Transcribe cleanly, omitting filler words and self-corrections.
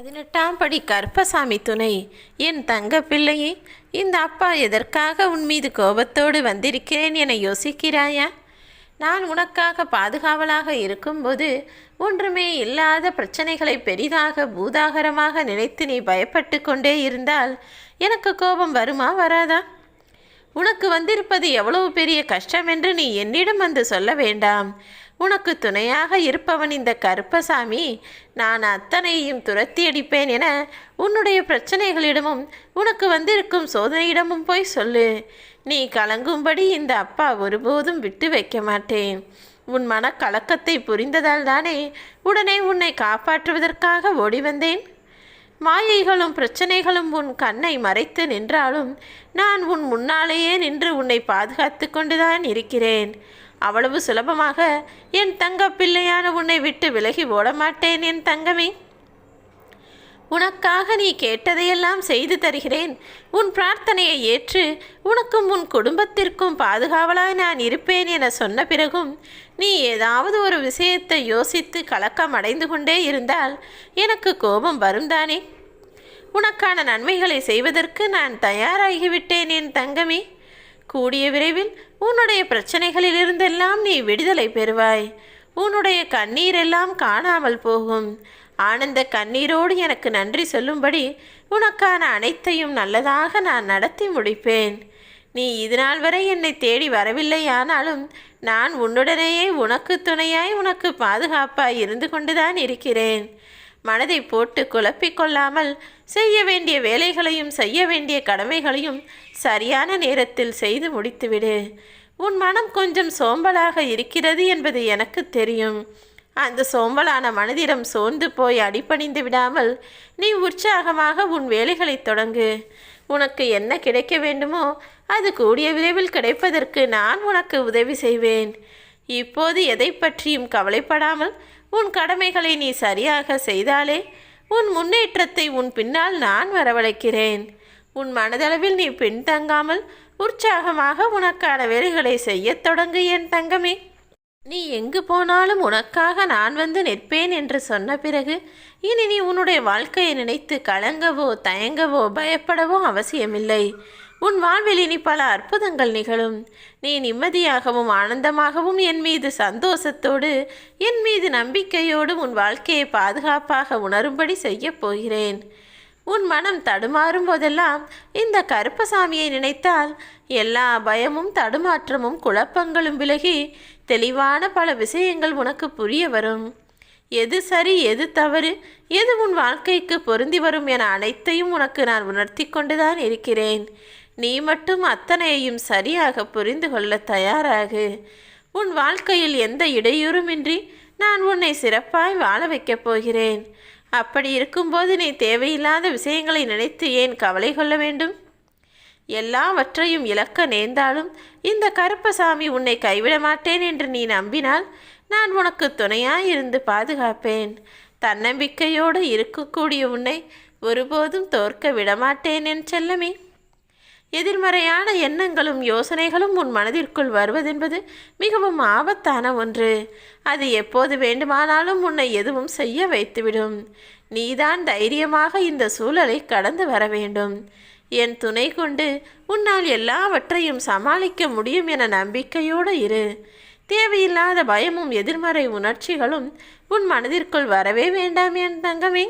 18ஆம் படி கருப்பசாமி துணை. என் தங்க பிள்ளையே, இந்த அப்பா எதற்காக உன் மீது கோபத்தோடு வந்திருக்கிறேன் என யோசிக்கிறாயா? நான் உனக்காக பாதுகாவலாக இருக்கும்போது ஒன்றுமே இல்லாத பிரச்சனைகளை பெரிதாக பூதாகரமாக நினைத்து நீ பயப்பட்டு கொண்டே இருந்தால் எனக்கு கோபம் வருமா வராதா? உனக்கு வந்திருப்பது எவ்வளவு பெரிய கஷ்டம் என்று நீ என்னிடம் வந்து சொல்ல வேண்டாம். உனக்கு துணையாக இருப்பவன் இந்த கருப்பசாமி. நான் அத்தனையும் துரத்தி அடிப்பேன் என உன்னுடைய பிரச்சனைகளிடமும் உனக்கு வந்திருக்கும் சோதனையிடமும் போய் சொல்லு. நீ கலங்கும்படி இந்த அப்பா ஒருபோதும் விட்டு வைக்க மாட்டேன். உன் மனக்கலக்கத்தை புரிந்ததால் தானே உடனே உன்னை காப்பாற்றுவதற்காக ஓடி வந்தேன். மாயைகளும் பிரச்சனைகளும் உன் கண்ணை மறைத்து நின்றாலும் நான் உன் முன்னாலேயே நின்று உன்னை பாதுகாத்து கொண்டுதான் இருக்கிறேன். அவ்வளவு சுலபமாக என் தங்க பிள்ளையான உன்னை விட்டு விலகி ஓட மாட்டேன் என் தங்கமே. உனக்காக நீ கேட்டதையெல்லாம் செய்து தருகிறேன். உன் பிரார்த்தனையை ஏற்று உனக்கும் உன் குடும்பத்திற்கும் பாதுகாவலாய் நான் இருப்பேன் என சொன்ன பிறகும் நீ ஏதாவது ஒரு விஷயத்தை யோசித்து கலக்கம் அடைந்து கொண்டே இருந்தால் எனக்கு கோபம் வரும் தானே? உனக்கான நன்மைகளை செய்வதற்கு நான் தயாராகிவிட்டேன் என் தங்கமே. கூடிய விரைவில் உன்னுடைய பிரச்சனைகளிலிருந்தெல்லாம் நீ விடுதலை பெறுவாய். உன்னுடைய கண்ணீரெல்லாம் காணாமல் போகும். ஆனந்த கண்ணீரோடு எனக்கு நன்றி சொல்லும்படி உனக்கான அனைத்தையும் நல்லதாக நான் நடத்தி முடிப்பேன். நீ இதுநாள் வரை என்னை தேடி வரவில்லையானாலும் நான் உன்னுடனேயே உனக்கு துணையாய் உனக்கு பாதுகாப்பாய் இருந்து கொண்டுதான் இருக்கிறேன். மனதை போட்டு குழப்பிக்கொள்ளாமல் செய்ய வேண்டிய வேலைகளையும் செய்ய வேண்டிய கடமைகளையும் சரியான நேரத்தில் செய்து முடித்துவிடு. உன் மனம் கொஞ்சம் சோம்பலாக இருக்கிறது என்பது எனக்கு தெரியும். அந்த சோம்பலான மனதிடம் சோர்ந்து போய் அடிபணிந்து விடாமல் நீ உற்சாகமாக உன் வேலைகளை தொடங்கு. உனக்கு என்ன கிடைக்க வேண்டுமோ அது கூடிய விரைவில் கிடைப்பதற்கு நான் உனக்கு உதவி செய்வேன். இப்போது எதை பற்றியும் கவலைப்படாமல் உன் கடமைகளை நீ சரியாக செய்தாலே உன் முன்னேற்றத்தை உன் பின்னால் நான் வரவழைக்கிறேன். உன் மனதளவில் நீ பின்தங்காமல் உற்சாகமாக உனக்கான வேலைகளை செய்யத் தொடங்கு என் தங்கமே. நீ எங்கு போனாலும் உனக்காக நான் வந்து நிற்பேன் என்று சொன்ன பிறகு இனி நீ உன்னுடைய வாழ்க்கையை நினைத்து கலங்கவோ தயங்கவோ பயப்படவோ அவசியமில்லை. உன் வாழ்வில் இனி பல அற்புதங்கள் நிகழும். நீ நிம்மதியாகவும் ஆனந்தமாகவும் என் மீது சந்தோஷத்தோடு என் மீது நம்பிக்கையோடு உன் வாழ்க்கையை பாதுகாப்பாக உணரும்படி செய்ய போகிறேன். உன் மனம் தடுமாறும் போதெல்லாம் இந்த கருப்பசாமியை நினைத்தால் எல்லா பயமும் தடுமாற்றமும் குழப்பங்களும் விலகி தெளிவான பல விஷயங்கள் உனக்கு புரிய வரும். எது சரி எது தவறு எது உன் வாழ்க்கைக்கு பொருந்தி வரும் என அனைத்தையும் உனக்கு நான் உணர்த்தி கொண்டுதான் இருக்கிறேன். நீ மட்டும் அத்தனையையும் சரியாக புரிந்து கொள்ள தயாராகு. உன் வாழ்க்கையில் எந்த இடையூறுமின்றி நான் உன்னை சிறப்பாய் வாழ வைக்கப் போகிறேன். அப்படி இருக்கும்போது நீ தேவையில்லாத விஷயங்களை நினைத்து ஏன் கவலை கொள்ள வேண்டும்? எல்லாவற்றையும் இழக்க நேர்ந்தாலும் இந்த கருப்பசாமி உன்னை கைவிட மாட்டேன் என்று நீ நம்பினால் நான் உனக்கு துணையாயிருந்து பாதுகாப்பேன். தன்னம்பிக்கையோடு இருக்கக்கூடிய உன்னை ஒருபோதும் தோற்க விடமாட்டேன் என் செல்லமே. எதிர்மறையான எண்ணங்களும் யோசனைகளும் உன் மனதிற்குள் வருவதென்பது மிகவும் ஆபத்தான ஒன்று. அது எப்போது வேண்டுமானாலும் உன்னை எதுவும் செய்ய வைத்துவிடும். நீதான் தைரியமாக இந்த சூழலை கடந்து வர வேண்டும். என் துணை கொண்டு உன்னால் எல்லாவற்றையும் சமாளிக்க முடியும் என நம்பிக்கையோடு இரு. தேவையில்லாத பயமும் எதிர்மறை உணர்ச்சிகளும் உன் மனதிற்குள் வரவே வேண்டாம் என் தங்கமே.